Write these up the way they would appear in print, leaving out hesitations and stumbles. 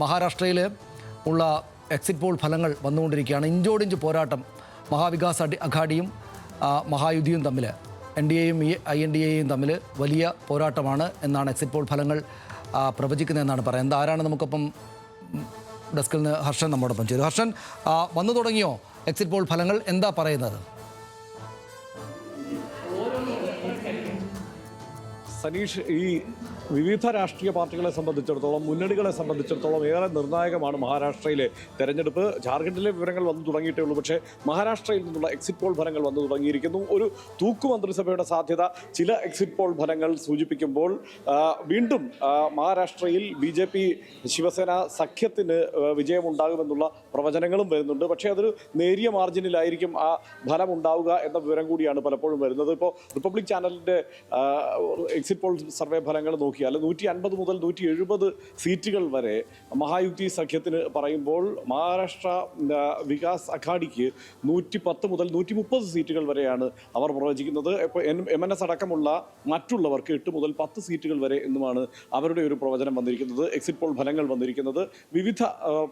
മഹാരാഷ്ട്രയിൽ ഉള്ള exit poll ഫലങ്ങൾ വന്നുകൊണ്ടിരിക്കുകയാണ്. ഇഞ്ചോടിഞ്ച് പോരാട്ടം മഹാവികാസ് അഘാഡിയും മഹായുതിയും തമ്മിൽ, NDAയും INDAയും തമ്മിൽ വലിയ പോരാട്ടമാണ് എന്നാണ് എക്സിറ്റ് പോൾ ഫലങ്ങൾ പ്രവചിക്കുന്നതെന്നാണ് പറയുന്നത്. ആരാണ് നമുക്കൊപ്പം ഡെസ്കിൽ നിന്ന് ഹർഷൻ നമ്മോടൊപ്പം ചെയ്തു. ഹർഷൻ, വന്നു തുടങ്ങിയോ എക്സിറ്റ് പോൾ ഫലങ്ങൾ? എന്താ പറയുന്നത്? സനീഷ്, ഈ വിവിധ രാഷ്ട്രീയ പാർട്ടികളെ സംബന്ധിച്ചിടത്തോളം, മുന്നണികളെ സംബന്ധിച്ചിടത്തോളം ഏറെ നിർണായകമാണ് മഹാരാഷ്ട്രയിലെ തെരഞ്ഞെടുപ്പ്. ജാർഖണ്ഡിലെ വിവരങ്ങൾ വന്നു തുടങ്ങിയിട്ടേ ഉള്ളൂ, പക്ഷേ മഹാരാഷ്ട്രയിൽ നിന്നുള്ള എക്സിറ്റ് പോൾ ഫലങ്ങൾ വന്നു തുടങ്ങിയിരിക്കുന്നു. ഒരു തൂക്കു മന്ത്രിസഭയുടെ സാധ്യത ചില എക്സിറ്റ് പോൾ ഫലങ്ങൾ സൂചിപ്പിക്കുമ്പോൾ വീണ്ടും മഹാരാഷ്ട്രയിൽ BJP ശിവസേന സഖ്യത്തിന് വിജയമുണ്ടാകുമെന്നുള്ള പ്രവചനങ്ങളും വരുന്നുണ്ട്. പക്ഷേ അതൊരു നേരിയ മാർജിനിലായിരിക്കും ആ ഫലം ഉണ്ടാവുക എന്ന വിവരം കൂടിയാണ് പലപ്പോഴും വരുന്നത്. ഇപ്പോൾ റിപ്പബ്ലിക് ചാനലിൻ്റെ എക്സിറ്റ് പോൾ സർവേ ഫലങ്ങൾ നോക്കിയാൽ 150 മുതൽ 170 സീറ്റുകൾ വരെ മഹായുതി സഖ്യത്തിന് പറയുമ്പോൾ മഹാരാഷ്ട്ര വികാസ് അഘാഡിക്ക് 110 മുതൽ 130 സീറ്റുകൾ വരെയാണ് അവർ പ്രവചിക്കുന്നത്. ഇപ്പോൾ MNS അടക്കമുള്ള മറ്റുള്ളവർക്ക് 8 മുതൽ 10 സീറ്റുകൾ വരെ എന്നുമാണ് അവരുടെ ഒരു പ്രവചനം വന്നിരിക്കുന്നത്. എക്സിറ്റ് പോൾ ഫലങ്ങൾ വന്നിരിക്കുന്നത് വിവിധ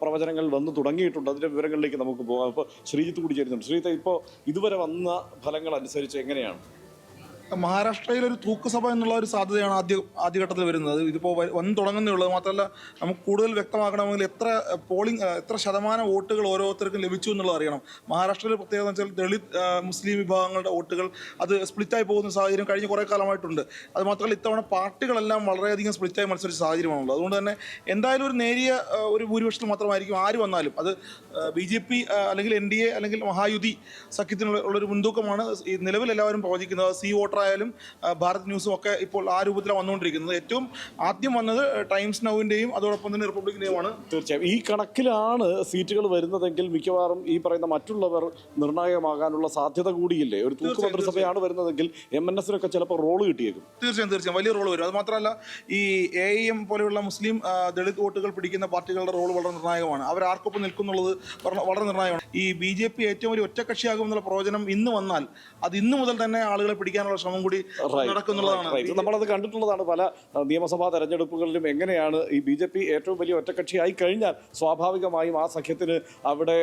പ്രവചനങ്ങൾ വന്നു തുടങ്ങിയിട്ടുണ്ട്. അതിൻ്റെ വിവരങ്ങളിലേക്ക് നമുക്ക് പോകാം. ഇപ്പോൾ ശ്രീജിത്ത് കൂടി ചേരുന്നുണ്ട്. ശ്രീജിത്ത്, ഇപ്പോൾ ഇതുവരെ വന്ന ഫലങ്ങൾ അനുസരിച്ച് എങ്ങനെയാണ്? മഹാരാഷ്ട്രയിൽ ഒരു തൂക്കുസഭ എന്നുള്ള ഒരു സാധ്യതയാണ് ആദ്യഘട്ടത്തിൽ വരുന്നത്. ഇതിപ്പോൾ വന്ന് തുടങ്ങുന്നേ ഉള്ളത്. മാത്രമല്ല, നമുക്ക് കൂടുതൽ വ്യക്തമാക്കണമെങ്കിൽ എത്ര ശതമാനം വോട്ടുകൾ ഓരോരുത്തർക്കും ലഭിച്ചു എന്നുള്ളത് അറിയണം. മഹാരാഷ്ട്രയിൽ പ്രത്യേകത എന്ന് വെച്ചാൽ ദളിത് മുസ്ലിം വിഭാഗങ്ങളുടെ വോട്ടുകൾ അത് സ്പ്ലിറ്റായി പോകുന്ന സാഹചര്യം കഴിഞ്ഞ കുറേ കാലമായിട്ടുണ്ട്. അത് മാത്രമല്ല, ഇത്തവണ പാർട്ടികളെല്ലാം വളരെയധികം സ്പ്ലിറ്റായി മത്സരിച്ച സാഹചര്യമാണുള്ളത്. അതുകൊണ്ട് തന്നെ എന്തായാലും ഒരു നേരിയ ഒരു ഭൂരിപക്ഷത്തിൽ മാത്രമായിരിക്കും ആര് വന്നാലും. അത് BJP അല്ലെങ്കിൽ NDA അല്ലെങ്കിൽ മഹായുതി സഖ്യത്തിനുള്ളൊരു മുൻതൂക്കമാണ് ഈ നിലവിൽ എല്ലാവരും പ്രവചിക്കുന്നത്. സി വോട്ടർ ആയാലും ഭാരത് ന്യൂസും ഒക്കെ ഇപ്പോൾ ആ രൂപത്തിലാണ് വന്നുകൊണ്ടിരിക്കുന്നത്. ഏറ്റവും ആദ്യം വന്നത് ടൈംസ് നൗവിൻ്റെയും അതോടൊപ്പം തന്നെ റിപ്പബ്ലിക്കിൻ്റെയുമാണ്. തീർച്ചയായും ഈ കണക്കിലാണ് സീറ്റുകൾ വരുന്നതെങ്കിൽ മിക്കവാറും ഈ പറയുന്ന മറ്റുള്ളവർ നിർണായകമാകാനുള്ള സാധ്യത കൂടിയില്ലേ? ഒരു തൂക്ക് മന്ത്രിസഭയാണ് വരുന്നതെങ്കിൽ MNSനൊക്കെ ചിലപ്പോൾ റോള് കിട്ടിയേക്കും. തീർച്ചയായും വലിയ റോള് വരും. അത് മാത്രമല്ല, ഈ AIM പോലെയുള്ള മുസ്ലിം ദളിത് വോട്ടുകൾ പിടിക്കുന്ന പാർട്ടികളുടെ റോള് വളരെ നിർണായകമാണ്. അവർ ആർക്കൊപ്പം നിൽക്കുന്നുള്ളത് വളരെ നിർണായകമാണ്. ഈ BJP ഏറ്റവും വലിയ ഒറ്റക്കക്ഷിയാകുമെന്നുള്ള പ്രവചനം ഇന്ന് വന്നാൽ അത് ഇന്നു മുതൽ തന്നെ ആളുകളെ പിടിക്കാനുള്ള ശ്രമം കൂടി നടക്കുന്നുള്ളതാണ്. നമ്മളത് കണ്ടിട്ടുള്ളതാണ് പല നിയമസഭാ തെരഞ്ഞെടുപ്പുകളിലും. എങ്ങനെയാണ് ഈ BJP ഏറ്റവും വലിയ ഒറ്റക്കക്ഷിയായി കഴിഞ്ഞാൽ സ്വാഭാവികമായും ആ സഖ്യത്തിന് അവിടെ,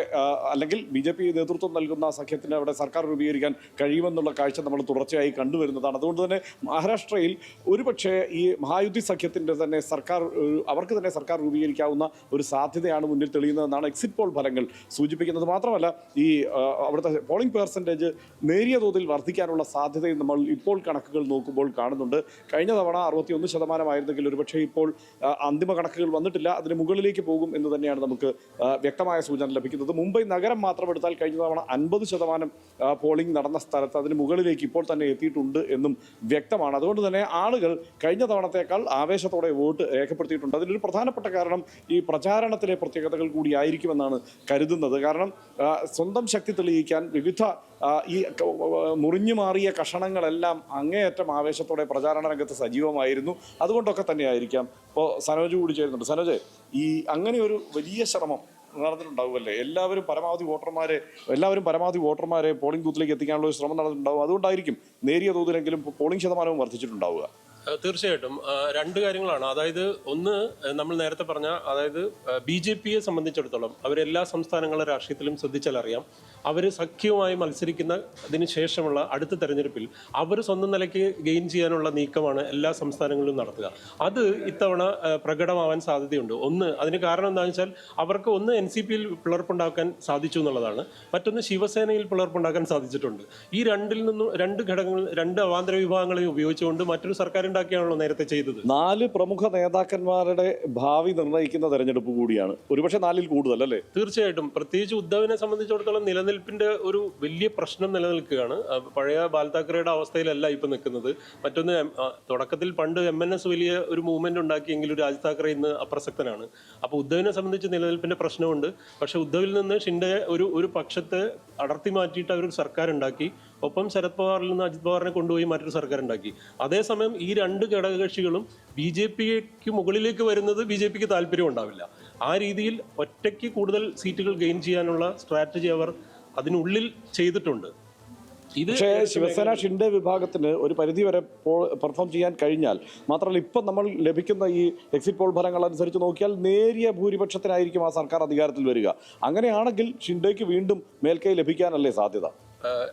അല്ലെങ്കിൽ BJP നേതൃത്വം നൽകുന്ന സഖ്യത്തിന് അവിടെ സർക്കാർ രൂപീകരിക്കാൻ കഴിയുമെന്നുള്ള കാഴ്ച നമ്മൾ തുടർച്ചയായി കണ്ടുവരുന്നതാണ്. അതുകൊണ്ട് തന്നെ മഹാരാഷ്ട്രയിൽ ഒരുപക്ഷെ ഈ മഹായുതി സഖ്യത്തിൻ്റെ തന്നെ അവർക്ക് തന്നെ സർക്കാർ രൂപീകരിക്കാവുന്ന ഒരു സാധ്യതയാണ് മുന്നിൽ തെളിയുന്നതെന്നാണ് എക്സിറ്റ് പോൾ ഫലങ്ങൾ സൂചിപ്പിക്കുന്നത്. മാത്രമല്ല, ഈ അവിടുത്തെ പോളിംഗ് പെർസെൻറ്റേജ് നേരിയ തോതിൽ വർദ്ധിക്കാനുള്ള സാധ്യതയും നമ്മൾ ഇപ്പോൾ കണക്കുകൾ നോക്കുമ്പോൾ കാണുന്നുണ്ട്. കഴിഞ്ഞ തവണ 61% ഒരുപക്ഷെ ഇപ്പോൾ അന്തിമ കണക്കുകൾ വന്നിട്ടില്ല, അതിന് മുകളിലേക്ക് പോകും എന്ന് തന്നെയാണ് നമുക്ക് വ്യക്തമായ സൂചന ലഭിക്കുന്നത്. മുംബൈ നഗരം മാത്രം എടുത്താൽ കഴിഞ്ഞ തവണ 50% പോളിംഗ് നടന്ന സ്ഥലത്ത് അതിന് മുകളിലേക്ക് ഇപ്പോൾ തന്നെ എത്തിയിട്ടുണ്ട് എന്നും വ്യക്തമാണ്. അതുകൊണ്ട് തന്നെ ആളുകൾ കഴിഞ്ഞ തവണത്തേക്കാൾ ആവേശത്തോടെ വോട്ട് രേഖപ്പെടുത്തിയിട്ടുണ്ട്. അതിലൊരു പ്രധാനപ്പെട്ട കാരണം ഈ പ്രചാരണത്തിലെ പ്രത്യേകതകൾ കൂടിയായിരിക്കുമെന്നാണ് കരുതുന്നത്. കാരണം സ്വന്തം ശക്തി തെളിയിക്കാൻ വിവിധ ഈ മുറിഞ്ഞു മാറിയ കഷണങ്ങളെല്ലാം അങ്ങേയറ്റം ആവേശത്തോടെ പ്രചാരണ രംഗത്ത് സജീവമായിരുന്നു. അതുകൊണ്ടൊക്കെ തന്നെയായിരിക്കാം. ഇപ്പോൾ സനോജ് കൂടി ചേരുന്നുണ്ട്. സനോജ്, ഈ അങ്ങനെ ഒരു വലിയ ശ്രമം നടന്നിട്ടുണ്ടാവുമല്ലേ? എല്ലാവരും പരമാവധി വോട്ടർമാരെ പോളിംഗ് ബൂത്തിലേക്ക് എത്തിക്കാനുള്ള ഒരു ശ്രമം നടന്നിട്ടുണ്ടാവും. അതുകൊണ്ടായിരിക്കും നേരിയ തോതിലെങ്കിലും പോളിംഗ് ശതമാനവും വർദ്ധിച്ചിട്ടുണ്ടാവുക. തീർച്ചയായിട്ടും രണ്ട് കാര്യങ്ങളാണ്. അതായത് ഒന്ന്, നമ്മൾ നേരത്തെ പറഞ്ഞ, അതായത് BJPയെ സംബന്ധിച്ചിടത്തോളം അവരെല്ലാ സംസ്ഥാനങ്ങളുടെ രാഷ്ട്രീയത്തിലും ശ്രദ്ധിച്ചാൽ അറിയാം, അവർ സഖ്യവുമായി മത്സരിക്കുന്നതിന് ശേഷമുള്ള അടുത്ത തെരഞ്ഞെടുപ്പിൽ അവർ സ്വന്തം നിലയ്ക്ക് ഗെയിൻ ചെയ്യാനുള്ള നീക്കമാണ് എല്ലാ സംസ്ഥാനങ്ങളിലും നടത്തുക. അത് ഇത്തവണ പ്രകടമാവാൻ സാധ്യതയുണ്ട്. അതിന് കാരണം എന്താണെന്ന് വെച്ചാൽ അവർക്ക് NCPയിൽ പിളർപ്പുണ്ടാക്കാൻ സാധിച്ചു എന്നുള്ളതാണ്. മറ്റൊന്ന്, ശിവസേനയിൽ പിളർപ്പുണ്ടാക്കാൻ സാധിച്ചിട്ടുണ്ട്. ഈ രണ്ട് ഘടകങ്ങൾ, രണ്ട് അവാന്തര വിഭാഗങ്ങളെയും ഉപയോഗിച്ചുകൊണ്ട് മറ്റൊരു സർക്കാർ ഉണ്ടാക്കിയാണല്ലോ നേരത്തെ ചെയ്തത്. 4 പ്രമുഖ നേതാക്കന്മാരുടെ ഭാവി നിർണ്ണയിക്കുന്ന തെരഞ്ഞെടുപ്പ് കൂടിയാണ്. ഒരുപക്ഷെ 4-ൽ കൂടുതൽ അല്ലേ? തീർച്ചയായിട്ടും. പ്രത്യേകിച്ച് ഉദ്ധവിനെ സംബന്ധിച്ചിടത്തോളം നിലനിൽപ്പിന്റെ ഒരു വലിയ പ്രശ്നം നിലനിൽക്കുകയാണ്. പഴയ ബാൽ താക്കറെയുടെ അവസ്ഥയിലല്ല ഇപ്പൊ നിൽക്കുന്നത്. മറ്റൊന്ന്, തുടക്കത്തിൽ പണ്ട് MNS വലിയ ഒരു മൂവ്മെന്റ് ഉണ്ടാക്കിയെങ്കിലും രാജ് താക്കറെ ഇന്ന് അപ്രസക്തനാണ്. അപ്പോൾ ഉദ്ധവിനെ സംബന്ധിച്ച് നിലനിൽപ്പിന്റെ പ്രശ്നമുണ്ട്. പക്ഷെ ഉദ്ധവിൽ നിന്ന് ഷിൻഡെ ഒരു പക്ഷത്തെ അടർത്തി മാറ്റിയിട്ട് അവർ സർക്കാർ ഉണ്ടാക്കി. ഒപ്പം ശരത് പവാറിൽ നിന്ന് അജിത് പവാറിനെ കൊണ്ടുപോയി മറ്റൊരു സർക്കാർ ഉണ്ടാക്കി. അതേസമയം ഈ രണ്ട് ഘടകകക്ഷികളും BJPക്ക് മുകളിലേക്ക് വരുന്നത് BJPക്ക് താല്പര്യം ഉണ്ടാവില്ല. ആ രീതിയിൽ ഒറ്റയ്ക്ക് കൂടുതൽ സീറ്റുകൾ ഗെയിൻ ചെയ്യാനുള്ള സ്ട്രാറ്റജി അവർ അതിനുള്ളിൽ ചെയ്തിട്ടുണ്ട്. പക്ഷേ ശിവസേന ഷിൻഡെ വിഭാഗത്തിന് ഒരു പരിധി വരെ പെർഫോം ചെയ്യാൻ കഴിഞ്ഞാൽ മാത്രമല്ല ഇപ്പം നമ്മൾ ലഭിക്കുന്ന ഈ എക്സിറ്റ് പോൾ ഫലങ്ങൾ അനുസരിച്ച് നോക്കിയാൽ നേരിയ ഭൂരിപക്ഷത്തിനായിരിക്കും ആ സർക്കാർ അധികാരത്തിൽ വരിക. അങ്ങനെയാണെങ്കിൽ ഷിൻഡെക്ക് വീണ്ടും മേൽക്കൈ ലഭിക്കാനല്ലേ സാധ്യത?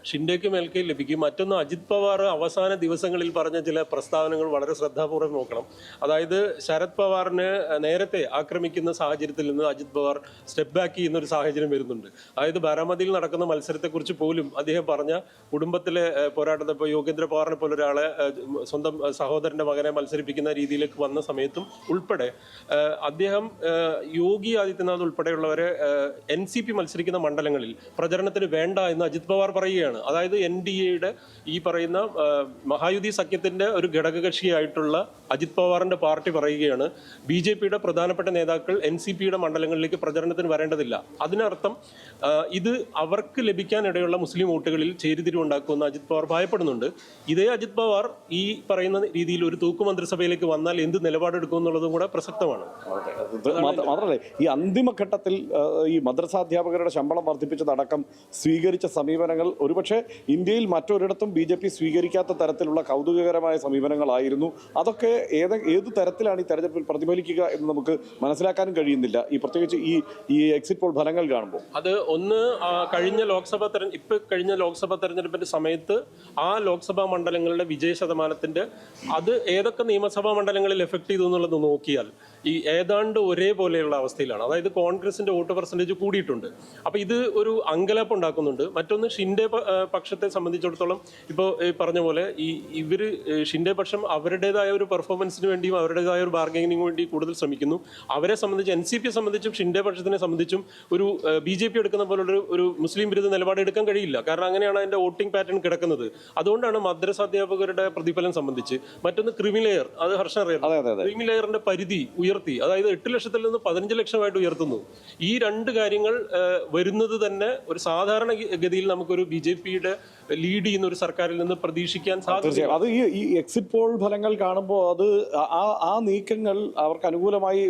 ഷിൻഡെക്ക് മേൽക്കൈ ലഭിക്കും. മറ്റൊന്ന്, അജിത് പവാർ അവസാന ദിവസങ്ങളിൽ പറഞ്ഞ ചില പ്രസ്താവനകൾ വളരെ ശ്രദ്ധാപൂർവ്വം നോക്കണം. അതായത് ശരത് പവാറിനെ നേരത്തെ ആക്രമിക്കുന്ന സാഹചര്യത്തിൽ നിന്ന് അജിത് പവാർ സ്റ്റെപ്പ് ബാക്ക് ചെയ്യുന്ന ഒരു സാഹചര്യം വരുന്നുണ്ട്. അതായത് ബാരാമതിയിൽ നടക്കുന്ന മത്സരത്തെക്കുറിച്ച് പോലും അദ്ദേഹം പറഞ്ഞ കുടുംബത്തിലെ പോരാട്ടത്തെ, ഇപ്പോൾ യോഗേന്ദ്ര പവാറിനെ പോലെ ഒരാളെ സ്വന്തം സഹോദരന്റെ മകനെ മത്സരിപ്പിക്കുന്ന രീതിയിലേക്ക് വന്ന സമയത്തും ഉൾപ്പെടെ അദ്ദേഹം യോഗി ആദിത്യനാഥ് ഉൾപ്പെടെയുള്ളവരെ NCP മത്സരിക്കുന്ന മണ്ഡലങ്ങളിൽ പ്രചരണത്തിന് വേണ്ട എന്ന് അജിത് പവാർ പറയുകയാണ്. അതായത് NDAയുടെ ഈ പറയുന്ന മഹായുതി സഖ്യത്തിന്റെ ഒരു ഘടകകക്ഷിയായിട്ടുള്ള അജിത് പവാറിന്റെ പാർട്ടി പറയുകയാണ് BJPയുടെ പ്രധാനപ്പെട്ട നേതാക്കൾ NCPയുടെ മണ്ഡലങ്ങളിലേക്ക് പ്രചരണത്തിന് വരേണ്ടതില്ല. അതിനർത്ഥം ഇത് അവർക്ക് ലഭിക്കാനിടയുള്ള മുസ്ലിം വോട്ടുകളിൽ ചേരിതിരിവുണ്ടാക്കുമെന്ന് അജിത് പവാർ ഭയപ്പെടുന്നുണ്ട്. ഇതേ അജിത് പവാർ ഈ പറയുന്ന രീതിയിൽ ഒരു തൂക്കു മന്ത്രിസഭയിലേക്ക് വന്നാൽ എന്ത് നിലപാടെടുക്കും എന്നുള്ളതും കൂടെ പ്രസക്തമാണ്. മാത്രമല്ല ഈ അന്തിമഘട്ടത്തിൽ ഈ മദ്രസാധ്യാപകരുടെ ശമ്പളം വർദ്ധിപ്പിച്ചതടക്കം സ്വീകരിച്ച സമീപനങ്ങൾ ഒരുപക്ഷെ ഇന്ത്യയിൽ മറ്റൊരിടത്തും BJP സ്വീകരിക്കാത്ത തരത്തിലുള്ള കൗതുകകരമായ സമീപനങ്ങളായിരുന്നു. അതൊക്കെ ഏത് തരത്തിലാണ് ഈ തെരഞ്ഞെടുപ്പിൽ പ്രതിഫലിക്കുക എന്ന് നമുക്ക് മനസ്സിലാക്കാനും കഴിയുന്നില്ല, ഈ പ്രത്യേകിച്ച് ഈ എക്സിറ്റ് പോൾ ഫലങ്ങൾ കാണുമ്പോൾ. അത് ഒന്ന്, കഴിഞ്ഞ ലോക്സഭാ തെരഞ്ഞെടുപ്പിന്റെ സമയത്ത് ആ ലോക്സഭാ മണ്ഡലങ്ങളുടെ വിജയ ശതമാനത്തിന്റെ അത് ഏതൊക്കെ നിയമസഭാ മണ്ഡലങ്ങളിൽ എഫക്ട് ചെയ്തു എന്നുള്ളത് നോക്കിയാൽ ഈ ഏതാണ്ട് ഒരേപോലെയുള്ള അവസ്ഥയിലാണ്. അതായത് കോൺഗ്രസിന്റെ വോട്ട് പെർസെൻറ്റേജ് കൂടിയിട്ടുണ്ട്. അപ്പൊ ഇത് ഒരു അങ്കലാപ്പ് ഉണ്ടാക്കുന്നുണ്ട്. മറ്റൊന്ന്, ഷിൻഡെ പക്ഷത്തെ സംബന്ധിച്ചിടത്തോളം ഇപ്പോൾ പറഞ്ഞ പോലെ ഇവര് ഷിൻഡെ പക്ഷം അവരുടേതായ ഒരു പെർഫോമൻസിന് വേണ്ടിയും അവരുടേതായ ഒരു ബാർഗൈനിങ്ങിന് വേണ്ടി കൂടുതൽ ശ്രമിക്കുന്നു. അവരെ സംബന്ധിച്ച് NCP സംബന്ധിച്ചും ഷിൻഡെ പക്ഷത്തിനെ സംബന്ധിച്ചും ഒരു BJP എടുക്കുന്ന പോലുള്ള ഒരു മുസ്ലിം വിരുദ്ധ നിലപാട് എടുക്കാൻ കഴിയില്ല. കാരണം അങ്ങനെയാണ് അതിന്റെ വോട്ടിംഗ് പാറ്റേൺ കിടക്കുന്നത്. അതുകൊണ്ടാണ് മദ്രസാധ്യാപകരുടെ പ്രതിഫലം സംബന്ധിച്ച്. മറ്റൊന്ന്, ക്രിമിലെയർ, അത് ഹർഷൻ അറിയാം, ക്രിമിലെയറിന്റെ പരിധി ഉയർത്തി, അതായത് 8 ലക്ഷത്തിൽ നിന്ന് 15 ലക്ഷമായിട്ട് ഉയർത്തുന്നു. ഈ രണ്ട് കാര്യങ്ങൾ വരുന്നത് തന്നെ ഒരു സാധാരണ ഗതിയിൽ നമുക്കൊരു BJPയുടെ ലീഡ് ചെയ്യുന്ന ഒരു സർക്കാരിൽ നിന്ന് പ്രതീക്ഷിക്കാൻ സാധിക്കും. അത് ഈ എക്സിറ്റ് പോൾ ഫലങ്ങൾ കാണുമ്പോൾ അത് ആ നീക്കങ്ങൾ അവർക്ക് അനുകൂലമായി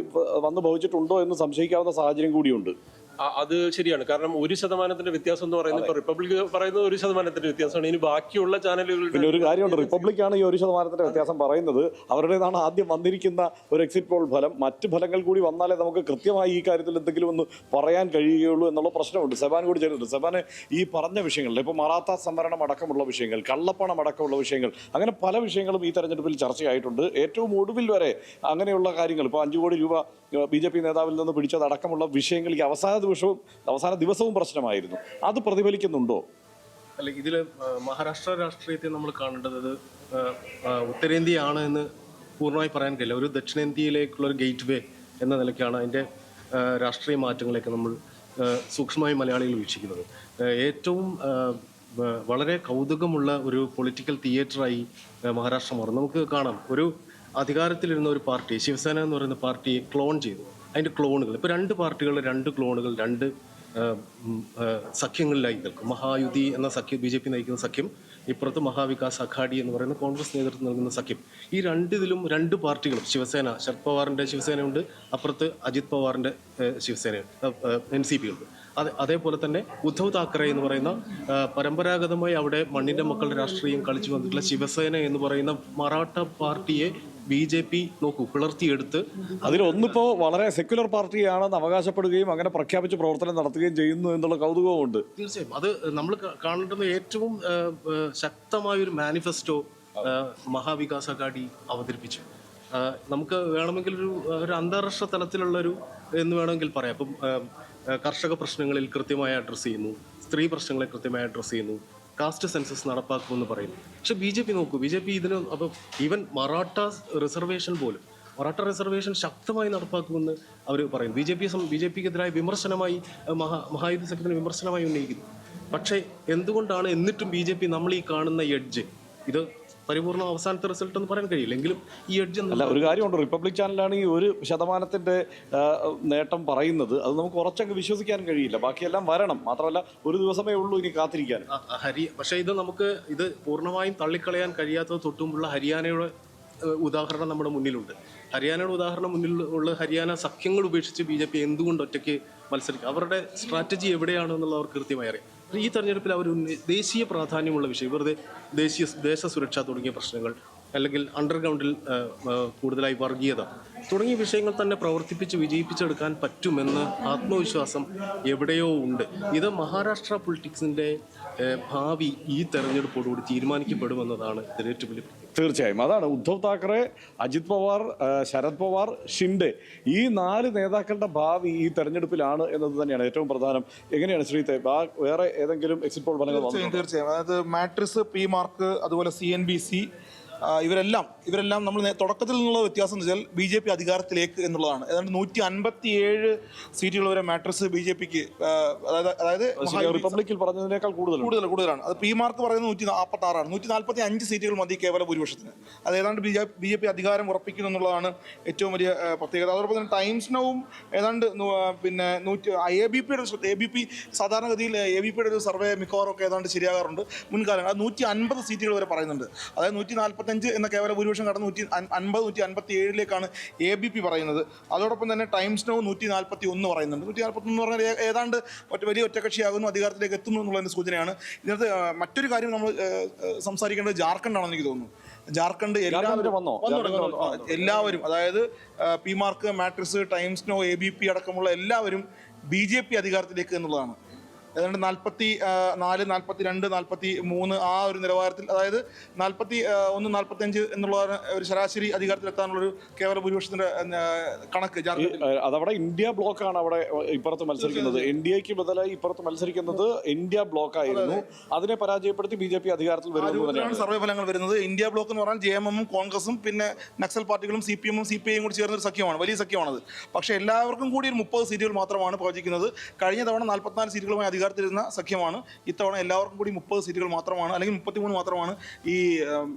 വന്നു ഭവിച്ചിട്ടുണ്ടോ എന്ന് സംശയിക്കാവുന്ന സാഹചര്യം കൂടിയുണ്ട്. അത് ശരിയാണ്. കാരണം 1% വ്യത്യാസം എന്ന് പറയുന്നത് ഇപ്പൊ റിപ്പബ്ലിക് പറയുന്നത് 1% വ്യത്യാസമാണ്. ഇനി ബാക്കിയുള്ള ചാനലുകൾ പിന്നെ ഒരു കാര്യമുണ്ട്, റിപ്പബ്ലിക്കാണ് ഈ 1% വ്യത്യാസം പറയുന്നത്. അവരുടേതാണ് ആദ്യം വന്നിരിക്കുന്ന ഒരു എക്സിറ്റ് പോൾ ഫലം. മറ്റ് ഫലങ്ങൾ കൂടി വന്നാലേ നമുക്ക് കൃത്യമായി ഈ കാര്യത്തിൽ എന്തെങ്കിലും ഒന്ന് പറയാൻ കഴിയുകയുള്ളൂ എന്നുള്ള പ്രശ്നമുണ്ട്. സെബാൻ കൂടി ചേരുന്നുണ്ട്. സെബാന് ഈ പറഞ്ഞ വിഷയങ്ങളിൽ ഇപ്പോൾ മറാത്ത സംവരണം അടക്കമുള്ള വിഷയങ്ങൾ, കള്ളപ്പണം അടക്കമുള്ള വിഷയങ്ങൾ, അങ്ങനെ പല വിഷയങ്ങളും ഈ തെരഞ്ഞെടുപ്പിൽ ചർച്ചയായിട്ടുണ്ട്. ഏറ്റവും ഒടുവിൽ വരെ അങ്ങനെയുള്ള കാര്യങ്ങൾ, ഇപ്പോൾ 5 കോടി രൂപ BJP നേതാവിൽ നിന്ന് പിടിച്ചതടക്കമുള്ള വിഷയങ്ങൾ ഈ അവസാന ദിവസവും പ്രശ്നമായിരുന്നു. അത് പ്രതിഫലിക്കുന്നുണ്ടോ? അല്ല, ഇതിൽ മഹാരാഷ്ട്ര രാഷ്ട്രീയത്തെ നമ്മൾ കാണേണ്ടത് ഉത്തരേന്ത്യയാണ് എന്ന് പൂർണ്ണമായി പറയാൻ കഴിയില്ല. ഒരു ദക്ഷിണേന്ത്യയിലേക്കുള്ള ഒരു ഗേറ്റ് വേ എന്ന നിലയ്ക്കാണ് അതിൻ്റെ രാഷ്ട്രീയ മാറ്റങ്ങളെയൊക്കെ നമ്മൾ സൂക്ഷ്മമായി മലയാളികൾ വീക്ഷിക്കുന്നത്. ഏറ്റവും വളരെ കൗതുകമുള്ള ഒരു പൊളിറ്റിക്കൽ തിയേറ്ററായി മഹാരാഷ്ട്ര മാറും. നമുക്ക് കാണാം, ഒരു അധികാരത്തിലിരുന്ന ഒരു പാർട്ടി, ശിവസേന എന്ന് പറയുന്ന പാർട്ടിയെ ക്ലോൺ ചെയ്തു. അതിൻ്റെ ക്ലോണുകൾ ഇപ്പോൾ 2 പാർട്ടികൾ, 2 ക്ലോണുകൾ 2 സഖ്യങ്ങളിലായി നിൽക്കും. മഹായുതി എന്ന സഖ്യം, BJP നയിക്കുന്ന സഖ്യം, ഇപ്പുറത്ത് മഹാവികാസ് അഘാഡി എന്ന് പറയുന്ന കോൺഗ്രസ് നേതൃത്വം നൽകുന്ന സഖ്യം. ഈ രണ്ടിലും 2 പാർട്ടികളും, ശിവസേന, ശരത് പവാറിൻ്റെ ശിവസേനയുണ്ട്, അപ്പുറത്ത് അജിത് പവാറിൻ്റെ ശിവസേന NCP ഉണ്ട്. അതേപോലെ തന്നെ ഉദ്ധവ് താക്കറെ എന്ന് പറയുന്ന പരമ്പരാഗതമായി അവിടെ മണ്ണിൻ്റെ മക്കളുടെ രാഷ്ട്രീയം കളിച്ചു വന്നിട്ടുള്ള ശിവസേന എന്ന് പറയുന്ന മറാഠ പാർട്ടിയെ BJP നോക്കൂ പിളർത്തിയെടുത്ത് അതിലൊന്നിപ്പോ വളരെ സെക്യുലർ പാർട്ടിയാണെന്ന് അവകാശപ്പെടുകയും അങ്ങനെ പ്രഖ്യാപിച്ച് പ്രവർത്തനം നടത്തുകയും ചെയ്യുന്നു എന്നുള്ള കൗതുകവുമുണ്ട്. തീർച്ചയായും അത് നമ്മൾ കാണേണ്ടുന്ന ഏറ്റവും ശക്തമായൊരു മാനിഫെസ്റ്റോ മഹാവികാസ് അഘാഡി അവതരിപ്പിച്ചു. നമുക്ക് വേണമെങ്കിൽ ഒരു അന്താരാഷ്ട്ര തലത്തിലുള്ളൊരു എന്ന് വേണമെങ്കിൽ പറയാം. അപ്പം കർഷക പ്രശ്നങ്ങളിൽ കൃത്യമായി അഡ്രസ്സ് ചെയ്യുന്നു, സ്ത്രീ പ്രശ്നങ്ങളെ കൃത്യമായി അഡ്രസ്സ് ചെയ്യുന്നു, കാസ്റ്റ് സെൻസസ് നടപ്പാക്കുമെന്ന് പറയുന്നു. പക്ഷെ BJP നോക്കൂ, BJP ഇതിന് അപ്പം ഈവൻ മറാഠ റിസർവേഷൻ ശക്തമായി നടപ്പാക്കുമെന്ന് അവർ പറയുന്നു. BJPക്കെതിരായ വിമർശനമായി മഹായുദ്ധ സഖ്യത്തിന് വിമർശനമായി ഉന്നയിക്കുന്നു. പക്ഷേ എന്തുകൊണ്ടാണ് എന്നിട്ടും BJP നമ്മൾ ഈ കാണുന്ന എഡ്ജ്, ഇത് പരിപൂർണ്ണ അവസാനത്തെ റിസൾട്ട് എന്ന് പറയാൻ കഴിയില്ല, എങ്കിലും ഈ എഡ്ജ് അല്ല. ഒരു കാര്യമുണ്ട്, റിപ്പബ്ലിക് ചാനലാണ് ഈ 1% നേട്ടം പറയുന്നത്. അത് നമുക്ക് ഉറച്ചങ്ങ് വിശ്വസിക്കാൻ കഴിയില്ല. ബാക്കിയെല്ലാം വരണം. മാത്രമല്ല ഒരു ദിവസമേ ഉള്ളൂ ഇനി കാത്തിരിക്കാൻ. പക്ഷേ ഇത് പൂർണ്ണമായും തള്ളിക്കളയാൻ കഴിയാത്തത് തൊട്ടുമുള്ള ഹരിയാനയുടെ ഉദാഹരണം നമ്മുടെ മുന്നിലുണ്ട്. ഹരിയാനയുടെ ഉദാഹരണം മുന്നിലുള്ള ഹരിയാന സഖ്യങ്ങൾ ഉപേക്ഷിച്ച് BJP എന്തുകൊണ്ട് ഒറ്റയ്ക്ക് മത്സരിക്കും? അവരുടെ സ്ട്രാറ്റജി എവിടെയാണെന്നുള്ളത് അവർക്ക് കൃത്യമായി അറിയാം. ഈ തെരഞ്ഞെടുപ്പിൽ അവർ ദേശീയ പ്രാധാന്യമുള്ള വിഷയം, വെറുതെ ദേശ സുരക്ഷ തുടങ്ങിയ പ്രശ്നങ്ങൾ, അല്ലെങ്കിൽ അണ്ടർഗ്രൗണ്ടിൽ കൂടുതലായി വർഗീയത തുടങ്ങിയ വിഷയങ്ങൾ തന്നെ പ്രവർത്തിപ്പിച്ച് വിജയിപ്പിച്ചെടുക്കാൻ പറ്റുമെന്ന് ആത്മവിശ്വാസം എവിടെയോ ഉണ്ട്. ഇത് മഹാരാഷ്ട്ര പൊളിറ്റിക്സിൻ്റെ ഭാവി ഈ തെരഞ്ഞെടുപ്പോടുകൂടി തീരുമാനിക്കപ്പെടുമെന്നതാണ് ഇതിൽ ഏറ്റവും വലിയ. തീർച്ചയായും അതാണ് ഉദ്ധവ് താക്കറെ, അജിത് പവാർ, ശരത് പവാർ, ഷിൻഡെ ഈ 4 നേതാക്കളുടെ ഭാവി ഈ തെരഞ്ഞെടുപ്പിലാണ് എന്നത് തന്നെയാണ് ഏറ്റവും പ്രധാനം. എങ്ങനെയാണ് ശ്രീത്തെ വേറെ ഏതെങ്കിലും എക്സിറ്റ് പോൾ ഫലങ്ങൾ വന്നിട്ടുണ്ടോ? തീർച്ചയായും. അതായത് മാട്രിക്സ്, പി മാർക്ക്, അതുപോലെ CNBC ഇവരെല്ലാം നമ്മൾ തുടക്കത്തിൽ നിന്നുള്ള വ്യത്യാസം എന്ന് വെച്ചാൽ BJP അധികാരത്തിലേക്ക് എന്നുള്ളതാണ്. ഏതാണ്ട് 157 സീറ്റുകൾ വരെ മാട്രിക്സ് BJPക്ക്, അതായത് റിപ്പബ്ലിക്കിൽ പറഞ്ഞതിനേക്കാൾ കൂടുതലാണ്. അത് പി മാർക്ക് പറയുന്നത് 146ആണ്. 145 സീറ്റുകൾ മതി കേവല ഭൂരിപക്ഷത്തിന്. അത് ഏതാണ്ട് BJP അധികാരം ഉറപ്പിക്കുന്നു എന്നുള്ളതാണ് ഏറ്റവും വലിയ പ്രത്യേകത. അതോടൊപ്പം തന്നെ ടൈംസ് നൗവും ഏതാണ്ട് പിന്നെ ABP സാധാരണഗതിയിൽ ABPയുടെ ഒരു സർവേ മിക്കവാറും ഒക്കെ ഏതാണ്ട് ശരിയാകാറുണ്ട് മുൻകാലങ്ങൾ. അത് 150 സീറ്റുകൾ വരെ പറയുന്നുണ്ട്. അതായത് 145 എന്ന കേവല ഭൂരിപക്ഷം കടന്ന് 150-157 ABP പറയുന്നത്. അതോടൊപ്പം തന്നെ ടൈംസ് നൗ 141 പറയുന്നുണ്ട്. 141 പറഞ്ഞാൽ ഏതാണ്ട് വലിയ ഒറ്റക്കക്ഷിയാകുന്നു, അധികാരത്തിലേക്ക് എത്തുന്നു എന്നുള്ളതിൻ്റെ സൂചനയാണ്. ഇതിനകത്ത് മറ്റൊരു കാര്യം നമ്മൾ സംസാരിക്കേണ്ടത് ജാർഖണ്ഡാണെന്ന് എനിക്ക് തോന്നുന്നു. ജാർഖണ്ഡ് എല്ലാവരും, അതായത് P mark, matrix, times now, ABP അടക്കമുള്ള എല്ലാവരും BJP അധികാരത്തിലേക്ക് എന്നുള്ളതാണ്. ഏതാണ്ട് 44, 42, 43 ആ ഒരു നിലവാരത്തിൽ, അതായത് 41, 45 എന്നുള്ള ഒരു ശരാശരി അധികാരത്തിലെത്താനുള്ളൊരു കേവല ഭൂരിപക്ഷത്തിന്റെ കണക്ക് അതവിടെ ഇന്ത്യ ബ്ലോക്കാണ് അവിടെ ഇപ്പുറത്ത് മത്സരിക്കുന്നത്. NDAക്ക് ബദലായി ഇപ്പുറത്ത് മത്സരിക്കുന്നത് ഇന്ത്യ ബ്ലോക്ക് ആയിരുന്നു. അതിനെ പരാജയപ്പെടുത്തി BJP അധികാരത്തിൽ വരുന്നതാണ് സർവേ ഫലങ്ങൾ വരുന്നത്. ഇന്ത്യ ബ്ലോക്ക് എന്ന് പറഞ്ഞാൽ JMM ഉം കോൺഗ്രസും പിന്നെ നക്സൽ പാർട്ടികളും CPM ഉം CPI കൂടി ചേർന്ന ഒരു സഖ്യമാണ്, വലിയ സഖ്യമാണത്. പക്ഷേ എല്ലാവർക്കും കൂടി ഒരു 30 സീറ്റുകൾ മാത്രമാണ് പ്രവചിക്കുന്നത്. കഴിഞ്ഞ തവണ 44 സീറ്റുകളുമായി അധികാരത്തിലിരുന്ന സഖ്യമാണ്. ഇത്തവണ എല്ലാവർക്കും കൂടി 30 സീറ്റുകൾ മാത്രമാണ്, അല്ലെങ്കിൽ 33 മാത്രമാണ് ഈ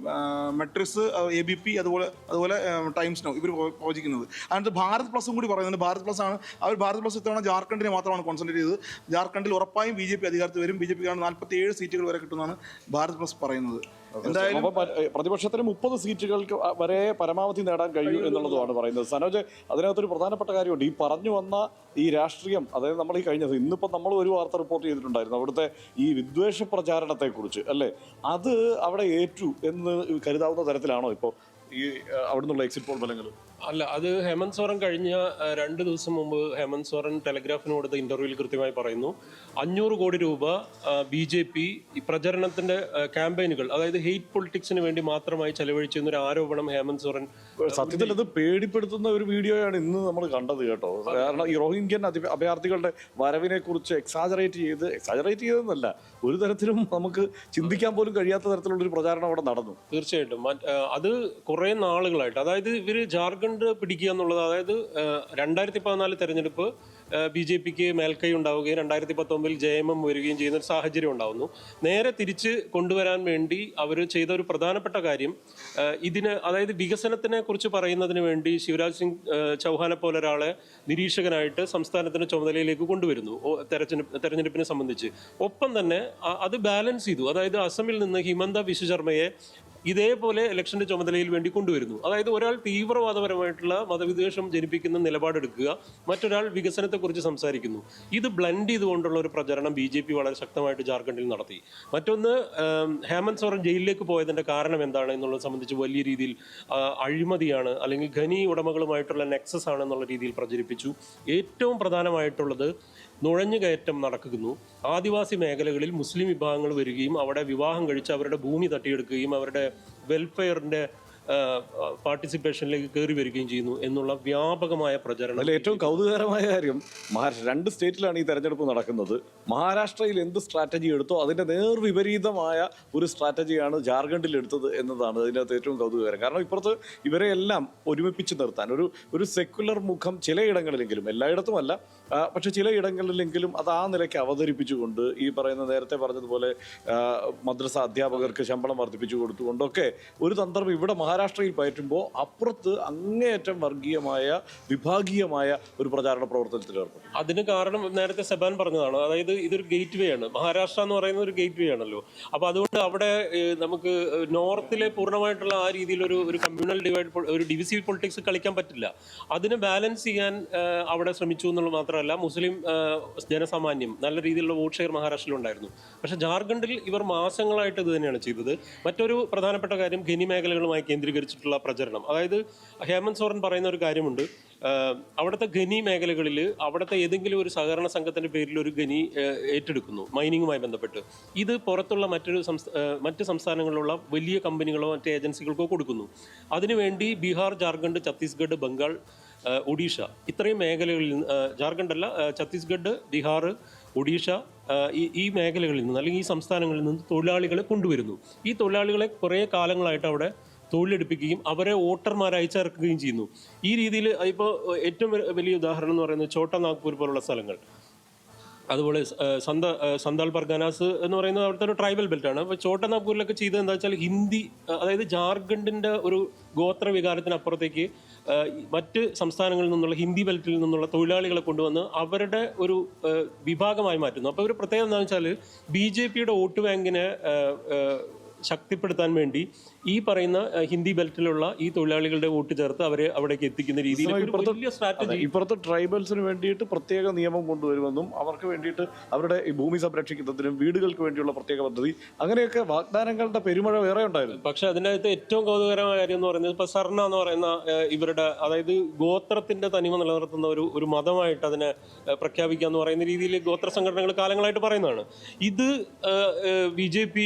മെട്രിക്സ്, ABP അതുപോലെ ടൈംസ് നൗ ഇവർ പ്രവചിക്കുന്നത്. അതിനകത്ത് ഭാരത് പ്ലസും കൂടി പറയുന്നുണ്ട്. ഭാരത് പ്ലസ് ആണ് അവർ. ഭാരത് പ്ലസ് ഇത്തവണ ജാർഖണ്ഡിനെ മാത്രമാണ് കോൺസെൻട്രേറ്റ് ചെയ്തത്. ജാർഖണ്ഡിൽ ഉറപ്പായും BJP അധികാരത്തിൽ വരും. BJPക്കാണ് 47 സീറ്റുകൾ വരെ കിട്ടുമെന്നാണ് ഭാരത് പ്ലസ് പറയുന്നത്. എന്തായാലും പ്രതിപക്ഷത്തിന് 30 സീറ്റുകൾക്ക് വരെ പരമാവധി നേടാൻ കഴിയും എന്നുള്ളതുമാണ് പറയുന്നത്. സനോജ്, അതിനകത്തൊരു പ്രധാനപ്പെട്ട കാര്യമുണ്ട്. ഈ പറഞ്ഞു വന്ന ഈ രാഷ്ട്രീയം, അതായത് നമ്മൾ ഈ കഴിഞ്ഞത് ഇന്നിപ്പോൾ നമ്മൾ ഒരു വാർത്ത റിപ്പോർട്ട് ചെയ്തിട്ടുണ്ടായിരുന്നു അവിടുത്തെ ഈ വിദ്വേഷ പ്രചാരണത്തെക്കുറിച്ച്, അല്ലേ? അത് അവിടെ ഏറ്റു എന്ന് കരുതാവുന്ന തരത്തിലാണോ ഇപ്പോൾ ഈ അവിടെ നിന്നുള്ള എക്സിറ്റ് പോൾ ഫലങ്ങൾ? അല്ല, അത് ഹേമന്ത് സോറൻ കഴിഞ്ഞ 2 ദിവസം മുമ്പ് ഹേമന്ത് സോറൻ ടെലഗ്രാഫിന് കൊടുത്ത ഇന്റർവ്യൂവിൽ കൃത്യമായി പറയുന്നു 500 കോടി രൂപ BJP ഈ പ്രചരണത്തിന്റെ ക്യാമ്പയിനുകൾ, അതായത് ഹെയ്റ്റ് പൊളിറ്റിക്സിന് വേണ്ടി മാത്രമായി ചെലവഴിച്ചു എന്നൊരു ആരോപണം ഹേമന്ത് സോറൻ. സത്യത്തിൽ അത് പേടിപ്പെടുത്തുന്ന ഒരു വീഡിയോയാണ് ഇന്ന് നമ്മൾ കണ്ടത് കേട്ടോ. കാരണം ഈ റോഹിംഗ്യൻ അഭയാർത്ഥികളുടെ വരവിനെ കുറിച്ച് എക്സാജറേറ്റ് ചെയ്തെന്നല്ല, ഒരു തരത്തിലും നമുക്ക് ചിന്തിക്കാൻ പോലും കഴിയാത്ത തരത്തിലുള്ള ഒരു പ്രചാരണം അവിടെ നടന്നു. തീർച്ചയായിട്ടും അത് കുറെ നാളുകളായിട്ട്, അതായത് ഇവര് ജാർഖണ്ഡ് പിടിക്കുക എന്നുള്ളത്, അതായത് 2014 തെരഞ്ഞെടുപ്പ് BJPക്ക് മേൽക്കൈ ഉണ്ടാവുകയും 2019 JMM വരികയും ചെയ്യുന്ന ഒരു സാഹചര്യം ഉണ്ടാവുന്നു. നേരെ തിരിച്ച് കൊണ്ടുവരാൻ വേണ്ടി അവർ ചെയ്ത ഒരു പ്രധാനപ്പെട്ട കാര്യം ഇതിന്, അതായത് വികസനത്തിനെ കുറിച്ച് പറയുന്നതിന് വേണ്ടി ശിവരാജ് സിംഗ് ചൗഹാനെ പോലെ ഒരാളെ നിരീക്ഷകനായിട്ട് സംസ്ഥാനത്തിന്റെ ചുമതലയിലേക്ക് കൊണ്ടുവരുന്നു തെരഞ്ഞെടുപ്പിനെ സംബന്ധിച്ച്. ഒപ്പം തന്നെ അത് ബാലൻസ് ചെയ്തു. അതായത് അസമിൽ നിന്ന് ഹിമന്ത ബിശ്വ ശർമ്മയെ ഇതേപോലെ ഇലക്ഷന്റെ ചുമതലയിൽ വേണ്ടി കൊണ്ടുവരുന്നു. അതായത് ഒരാൾ തീവ്രവാദപരമായിട്ടുള്ള മതവിദ്വേഷം ജനിപ്പിക്കുന്ന നിലപാടെടുക്കുക, മറ്റൊരാൾ വികസനത്തെക്കുറിച്ച് സംസാരിക്കുന്നു. ഇത് ബ്ലെൻഡ് ചെയ്തുകൊണ്ടുള്ള ഒരു പ്രചരണം BJP വളരെ ശക്തമായിട്ട് ജാർഖണ്ഡിൽ നടത്തി. മറ്റൊന്ന്, ഹേമന്ത് സോറൻ ജയിലിലേക്ക് പോയതിന്റെ കാരണം എന്താണ് എന്നുള്ളത് സംബന്ധിച്ച് വലിയ രീതിയിൽ അഴിമതിയാണ്, അല്ലെങ്കിൽ ഖനി ഉടമകളുമായിട്ടുള്ള നെക്സസ് ആണ് എന്നുള്ള രീതിയിൽ പ്രചരിപ്പിച്ചു. ഏറ്റവും പ്രധാനമായിട്ടുള്ളത് നുഴഞ്ഞുകയറ്റം നടക്കുന്നു. ആദിവാസി മേഖലകളിൽ മുസ്ലിം വിഭാഗങ്ങൾ വരികയും അവിടെ വിവാഹം കഴിച്ച് അവരുടെ ഭൂമി തട്ടിയെടുക്കുകയും അവരുടെ വെൽഫെയറിന്റെ പാർട്ടിസിപ്പേഷനിലേക്ക് കയറി വരികയും ചെയ്യുന്നു എന്നുള്ള വ്യാപകമായ പ്രചരണം. അതിൽ ഏറ്റവും കൗതുകകരമായ കാര്യം, 2 സ്റ്റേറ്റിലാണ് ഈ തെരഞ്ഞെടുപ്പ് നടക്കുന്നത്. മഹാരാഷ്ട്രയിൽ എന്ത് സ്ട്രാറ്റജി എടുത്തോ അതിൻ്റെ നേർവിപരീതമായ ഒരു സ്ട്രാറ്റജിയാണ് ജാർഖണ്ഡിൽ എടുത്തത് എന്നതാണ് ഇതിനകത്ത് ഏറ്റവും കൗതുകകരം. കാരണം ഇപ്പുറത്ത് ഇവരെ എല്ലാം ഒരുമിപ്പിച്ച് നിർത്താൻ ഒരു സെക്യുലർ മുഖം ചിലയിടങ്ങളിലെങ്കിലും, എല്ലായിടത്തുമല്ല പക്ഷെ ചിലയിടങ്ങളിലെങ്കിലും അത് ആ നിലയ്ക്ക് അവതരിപ്പിച്ചുകൊണ്ട്, ഈ പറയുന്ന നേരത്തെ പറഞ്ഞതുപോലെ മദ്രസ അധ്യാപകർക്ക് ശമ്പളം വർദ്ധിപ്പിച്ചു കൊടുത്തുകൊണ്ടൊക്കെ ഒരു തന്ത്രം ഇവിടെ മഹാരാഷ്ട്രയിൽ പയറ്റുമ്പോൾ അപ്പുറത്ത് അങ്ങേയറ്റം വർഗീയമായ വിഭാഗീയമായ ഒരു പ്രചാരണ പ്രവർത്തനത്തിൽ ഏർപ്പെടും. അതിന് കാരണം നേരത്തെ സെബാൻ പറഞ്ഞതാണ്, അതായത് ഇതൊരു ഗേറ്റ് വേ ആണ്. മഹാരാഷ്ട്ര എന്ന് പറയുന്നത് ഒരു ഗേറ്റ് വേ ആണല്ലോ. അപ്പോൾ അതുകൊണ്ട് അവിടെ നമുക്ക് നോർത്തിലെ പൂർണ്ണമായിട്ടുള്ള ആ രീതിയിൽ ഒരു കമ്മ്യൂണൽ ഡിവൈഡ്, ഒരു ഡിവിസീവ് പൊളിറ്റിക്സ് കളിക്കാൻ പറ്റില്ല. അതിന് ബാലൻസ് ചെയ്യാൻ അവിടെ ശ്രമിച്ചു എന്നുള്ളത് മാത്രമല്ല, മുസ്ലിം ജനസാമാന്യം നല്ല രീതിയിലുള്ള വോട്ട് ഷെയർ മഹാരാഷ്ട്രയിൽ ഉണ്ടായിരുന്നു. പക്ഷെ ജാർഖണ്ഡിൽ ഇവർ മാസങ്ങളായിട്ട് ഇത് തന്നെയാണ് ചെയ്തത്. മറ്റൊരു പ്രധാനപ്പെട്ട കാര്യം ഖനി മേഖലകളുമായി കേന്ദ്രീകരിച്ചിട്ടുള്ള പ്രചരണം. അതായത് ഹേമന്ത് സോറൻ പറയുന്ന ഒരു കാര്യമുണ്ട്, അവിടുത്തെ ഖനി മേഖലകളിൽ അവിടുത്തെ ഏതെങ്കിലും ഒരു സഹകരണ സംഘത്തിന്റെ പേരിൽ ഒരു ഖനി ഏറ്റെടുക്കുന്നു മൈനിങ്ങുമായി ബന്ധപ്പെട്ട്. ഇത് പുറത്തുള്ള മറ്റ് സംസ്ഥാനങ്ങളിലുള്ള വലിയ കമ്പനികളോ മറ്റ് ഏജൻസികൾക്കോ കൊടുക്കുന്നു. അതിനുവേണ്ടി ബീഹാർ, ജാർഖണ്ഡ്, ഛത്തീസ്ഗഡ്, ബംഗാൾ, ഒഡീഷ ഇത്രയും മേഖലകളിൽ നിന്ന്, ജാർഖണ്ഡല്ല, ഛത്തീസ്ഗഡ്, ബീഹാർ, ഒഡീഷ ഈ മേഖലകളിൽ നിന്ന് അല്ലെങ്കിൽ ഈ സംസ്ഥാനങ്ങളിൽ നിന്ന് തൊഴിലാളികളെ കൊണ്ടുവരുന്നു. ഈ തൊഴിലാളികളെ കുറേ കാലങ്ങളായിട്ട് അവിടെ തൊഴിലെടുപ്പിക്കുകയും അവരെ വോട്ടർമാരായി ചേർക്കുകയും ചെയ്യുന്നു. ഈ രീതിയിൽ ഇപ്പോൾ ഏറ്റവും വലിയ ഉദാഹരണം എന്ന് പറയുന്നത് ഛോട്ടാ നാഗ്പൂർ പോലുള്ള സ്ഥലങ്ങൾ, അതുപോലെ സന്താൾ പർഗാനാസ് എന്ന് പറയുന്നത് അവിടുത്തെ ഒരു ട്രൈബൽ ബെൽറ്റാണ്. അപ്പോൾ ഛോട്ടാ നാഗ്പൂരിലൊക്കെ ചെയ്തത് എന്താ വെച്ചാൽ ഹിന്ദി, അതായത് ജാർഖണ്ഡിൻ്റെ ഒരു ഗോത്ര വികാരത്തിനപ്പുറത്തേക്ക് മറ്റ് സംസ്ഥാനങ്ങളിൽ നിന്നുള്ള ഹിന്ദി ബെൽറ്റിൽ നിന്നുള്ള തൊഴിലാളികളെ കൊണ്ടുവന്ന് അവരുടെ ഒരു വിഭാഗമായി മാറ്റുന്നു. അപ്പോൾ ഒരു പ്രത്യേകത എന്താണെന്ന് വെച്ചാൽ BJPയുടെ വോട്ട് ബാങ്കിനെ ശക്തിപ്പെടുത്താൻ വേണ്ടി ഈ പറയുന്ന ഹിന്ദി ബെൽറ്റിലുള്ള ഈ തൊഴിലാളികളുടെ വോട്ട് ചേർത്ത് അവരെ അവിടേക്ക് എത്തിക്കുന്ന രീതിയിൽ വലിയ സ്ട്രാറ്റജി. ഇപ്പുറത്തെ ട്രൈബൽസിന് വേണ്ടിയിട്ട് പ്രത്യേക നിയമം കൊണ്ടുവരുമെന്നും അവർക്ക് വേണ്ടിയിട്ട് അവരുടെ ഈ ഭൂമി സംരക്ഷിക്കുന്നതിനും വീടുകൾക്ക് വേണ്ടിയുള്ള പ്രത്യേക പദ്ധതി, അങ്ങനെയൊക്കെ വാഗ്ദാനങ്ങളുടെ പെരുമഴ വേറെ ഉണ്ടായിരുന്നു. പക്ഷെ അതിനകത്ത് ഏറ്റവും കൗതുകരമായ കാര്യം എന്ന് പറയുന്നത് ഇപ്പൊ സർണ എന്ന് പറയുന്ന ഇവരുടെ, അതായത് ഗോത്രത്തിന്റെ തനിമ നിലനിർത്തുന്ന ഒരു മതമായിട്ട് അതിനെ പ്രഖ്യാപിക്കുക എന്ന് പറയുന്ന രീതിയിൽ ഗോത്ര സംഘടനകൾ കാലങ്ങളായിട്ട് പറയുന്നതാണ്. ഇത് BJP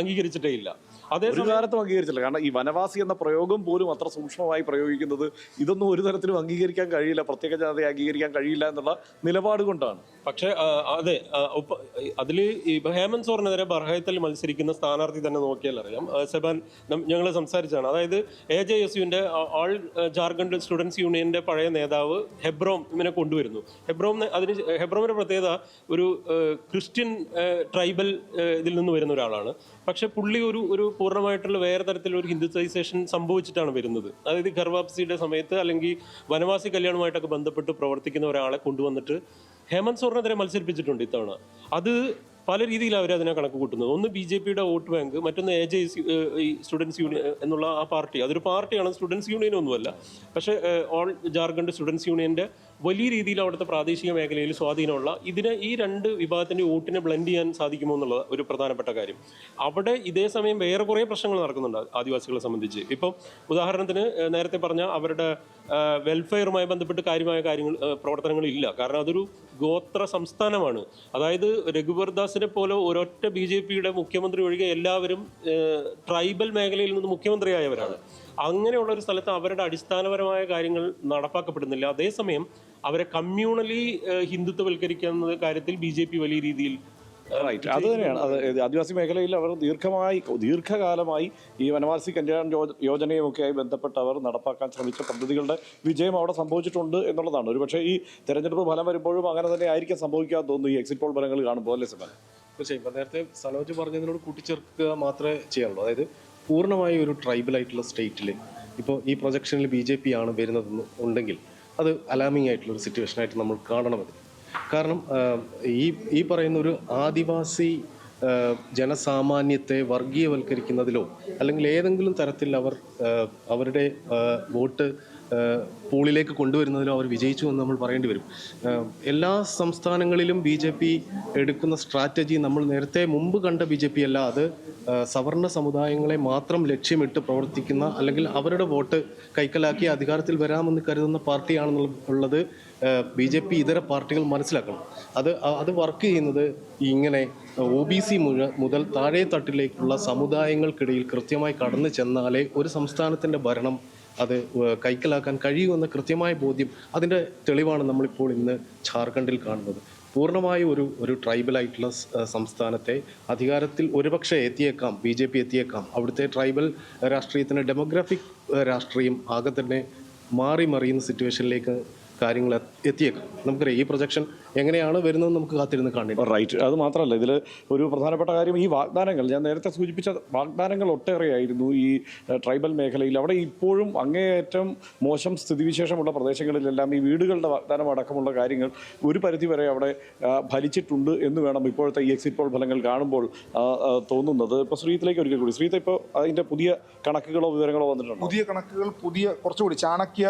അംഗീകരിച്ചിട്ടേ ഇല്ല. ഒരു കാലത്തും അംഗീകരിച്ചില്ല. കാരണം ഈ വനവാസി എന്ന പ്രയോഗം പോലും അത്ര സൂക്ഷ്മമായി പ്രയോഗിക്കുന്നത് ഇതൊന്നും ഒരു തരത്തിലും അംഗീകരിക്കാൻ കഴിയില്ല, പ്രത്യേക ജനതയെ അംഗീകരിക്കാൻ കഴിയില്ല എന്നുള്ള നിലപാട് കൊണ്ടാണ്. പക്ഷേ അതെ, അതിൽ ഹേമന്ത് സോറനെതിരെ ബർഹയത്തിൽ മത്സരിക്കുന്ന സ്ഥാനാർത്ഥി തന്നെ നോക്കിയാൽ അറിയാം. സെബാൻ ഞങ്ങൾ സംസാരിച്ചാണ്. അതായത് AJSUവിൻ്റെ ആൾ ജാർഖണ്ഡ് സ്റ്റുഡൻസ് യൂണിയന്റെ പഴയ നേതാവ് ഹെബ്രോമിനെ കൊണ്ടുവരുന്നു. ഹെബ്രോമിന്റെ പ്രത്യേകത ഒരു ക്രിസ്ത്യൻ ട്രൈബൽ ഇതിൽ നിന്ന് വരുന്ന ഒരാളാണ്. പക്ഷെ പുള്ളി ഒരു പൂർണ്ണമായിട്ടുള്ള വേറെ തരത്തിലുള്ള ഒരു ഹിന്ദുത്വൈസേഷൻ സംഭവിച്ചിട്ടാണ് വരുന്നത്. അതായത് ഖർവാപ്സിയുടെ സമയത്ത് അല്ലെങ്കിൽ വനവാസി കല്യാണവുമായിട്ടൊക്കെ ബന്ധപ്പെട്ട് പ്രവർത്തിക്കുന്ന ഒരാളെ കൊണ്ടുവന്നിട്ട് ഹേമന്ത് സോറനെതിരെ മത്സരിപ്പിച്ചിട്ടുണ്ട് ഇത്തവണ. അത് പല രീതിയിൽ അവരതിനെ കണക്ക് കൂട്ടുന്നത്. ഒന്ന് BJPയുടെ വോട്ട് ബാങ്ക്, മറ്റൊന്ന് സ്റ്റുഡൻസ് യൂണിയൻ എന്നുള്ള ആ പാർട്ടി. അതൊരു പാർട്ടിയാണ്, സ്റ്റുഡൻസ് യൂണിയൻ ഒന്നുമല്ല. പക്ഷേ ഓൾ ജാർഖണ്ഡ് സ്റ്റുഡൻസ് യൂണിയൻ്റെ വലിയ രീതിയിൽ അവിടുത്തെ പ്രാദേശിക മേഖലയിൽ സ്വാധീനമുള്ള ഈ രണ്ട് വിഭാഗത്തിൻ്റെ വോട്ടിനെ ബ്ലെൻഡ് ചെയ്യാൻ സാധിക്കുമോ എന്നുള്ള ഒരു പ്രധാനപ്പെട്ട കാര്യം. അവിടെ ഇതേ സമയം വേറെ കുറേ പ്രശ്നങ്ങൾ നടക്കുന്നുണ്ട് ആദിവാസികളെ സംബന്ധിച്ച്. ഇപ്പം ഉദാഹരണത്തിന് നേരത്തെ പറഞ്ഞ അവരുടെ വെൽഫെയറുമായി ബന്ധപ്പെട്ട് കാര്യമായ പ്രവർത്തനങ്ങളില്ല. കാരണം അതൊരു ഗോത്ര സംസ്ഥാനമാണ്. അതായത് രഘുവർദാസിനെ പോലെ ഒരൊറ്റ BJPയുടെ മുഖ്യമന്ത്രി ഒഴികെ എല്ലാവരും ട്രൈബൽ മേഖലയിൽ നിന്ന് മുഖ്യമന്ത്രിയായവരാണ്. അങ്ങനെയുള്ള ഒരു സ്ഥലത്ത് അവരുടെ അടിസ്ഥാനപരമായ കാര്യങ്ങൾ നടപ്പാക്കപ്പെടുന്നില്ല. അതേസമയം അവരെ കമ്മ്യൂണലി ഹിന്ദുത്വവൽക്കരിക്കുന്ന കാര്യത്തിൽ BJP വലിയ രീതിയിൽ അത് തന്നെയാണ്. അത് ആദിവാസി മേഖലയിൽ അവർ ദീർഘകാലമായി ഈ വനവാസി കല്യാൺ യോജനയുമൊക്കെയായി ബന്ധപ്പെട്ട് അവർ നടപ്പാക്കാൻ ശ്രമിച്ച പദ്ധതികളുടെ വിജയം അവിടെ സംഭവിച്ചിട്ടുണ്ട് എന്നുള്ളതാണ്. ഒരുപക്ഷെ ഈ തെരഞ്ഞെടുപ്പ് ഫലം വരുമ്പോഴും അങ്ങനെ തന്നെ ആയിരിക്കും സംഭവിക്കാൻ തോന്നുന്നു, ഈ എക്സിറ്റ് പോൾ ഫലങ്ങൾ കാണുമ്പോൾ, അല്ലേ സെബാൻ? തീർച്ചയായും. ഇപ്പം നേരത്തെ സനോജ് പറഞ്ഞതിനോട് കൂട്ടിച്ചേർക്കുക മാത്രമേ ചെയ്യാറുള്ളൂ. അതായത് പൂർണ്ണമായി ഒരു ട്രൈബൽ ആയിട്ടുള്ള സ്റ്റേറ്റിൽ ഇപ്പോൾ ഈ പ്രൊജക്ഷനിൽ BJP ആണ് വരുന്നതെന്ന് ഉണ്ടെങ്കിൽ അത് അലാമിംഗ് ആയിട്ടുള്ളൊരു സിറ്റുവേഷനായിട്ട് നമ്മൾ കാണണമത്. കാരണം ഈ പറയുന്ന ഒരു ആദിവാസി ജനസാമാന്യത്തെ വർഗീയവൽക്കരിക്കുന്നതിലോ അല്ലെങ്കിൽ ഏതെങ്കിലും തരത്തിൽ അവരുടെ വോട്ട് പൂളിലേക്ക് കൊണ്ടുവരുന്നതിലോ അവർ വിജയിച്ചു എന്ന് നമ്മൾ പറയേണ്ടി വരും. എല്ലാ സംസ്ഥാനങ്ങളിലും BJP എടുക്കുന്ന സ്ട്രാറ്റജി നമ്മൾ നേരത്തെ മുമ്പ് കണ്ട BJP അല്ല. അത് സവർണ സമുദായങ്ങളെ മാത്രം ലക്ഷ്യമിട്ട് പ്രവർത്തിക്കുന്ന അല്ലെങ്കിൽ അവരുടെ വോട്ട് കൈക്കലാക്കി അധികാരത്തിൽ വരാമെന്ന് കരുതുന്ന പാർട്ടിയാണെന്നുള്ളത് BJP ഇതര പാർട്ടികൾ മനസ്സിലാക്കണം. അത് വർക്ക് ചെയ്യുന്നത് ഇങ്ങനെ OBC മുതൽ താഴെ തട്ടിലേക്കുള്ള സമുദായങ്ങൾക്കിടയിൽ കൃത്യമായി കടന്നു ചെന്നാലേ ഒരു സംസ്ഥാനത്തിൻ്റെ ഭരണം അത് കൈക്കലാക്കാൻ കഴിയുമെന്ന കൃത്യമായ ബോധ്യം, അതിൻ്റെ തെളിവാണ് നമ്മളിപ്പോൾ ഇന്ന് ജാർഖണ്ഡിൽ കാണുന്നത്. പൂർണ്ണമായി ഒരു ട്രൈബലായിട്ടുള്ള സംസ്ഥാനത്തെ അധികാരത്തിൽ ഒരുപക്ഷെ എത്തിയേക്കാം, BJP എത്തിയേക്കാം. അവിടുത്തെ ട്രൈബൽ രാഷ്ട്രീയത്തിന് ഡെമോഗ്രാഫിക് രാഷ്ട്രീയം ആകെ തന്നെ മാറി മറിയുന്ന സിറ്റുവേഷനിലേക്ക് കാര്യങ്ങൾ എത്തിയേക്കാം. നമുക്കറിയാം ഈ പ്രൊജക്ഷൻ എങ്ങനെയാണ് വരുന്നത് നമുക്ക് കാത്തിരുന്ന് കാണേണ്ടി. റൈറ്റ്. അത് മാത്രമല്ല ഇതിൽ ഒരു പ്രധാനപ്പെട്ട കാര്യം ഈ വാഗ്ദാനങ്ങൾ, ഞാൻ നേരത്തെ സൂചിപ്പിച്ച വാഗ്ദാനങ്ങൾ ഒട്ടേറെയായിരുന്നു ഈ ട്രൈബൽ മേഖലയിൽ. അവിടെ ഇപ്പോഴും അങ്ങേയറ്റം മോശം സ്ഥിതിവിശേഷമുള്ള പ്രദേശങ്ങളിലെല്ലാം ഈ വീടുകളുടെ വാഗ്ദാനം അടക്കമുള്ള കാര്യങ്ങൾ ഒരു പരിധിവരെ അവിടെ ഫലിച്ചിട്ടുണ്ട് എന്ന് വേണം ഇപ്പോഴത്തെ ഈ എക്സിറ്റ് പോൾ ഫലങ്ങൾ കാണുമ്പോൾ തോന്നുന്നത്. ഇപ്പോൾ ശ്രീത്തിലേക്ക് ഒരിക്കൽ കൂടി, ശ്രീത്ത് ഇപ്പോൾ അതിൻ്റെ പുതിയ കണക്കുകളോ വിവരങ്ങളോ വന്നിട്ടുണ്ടോ? പുതിയ കണക്കുകൾ കുറച്ചുകൂടി Chanakya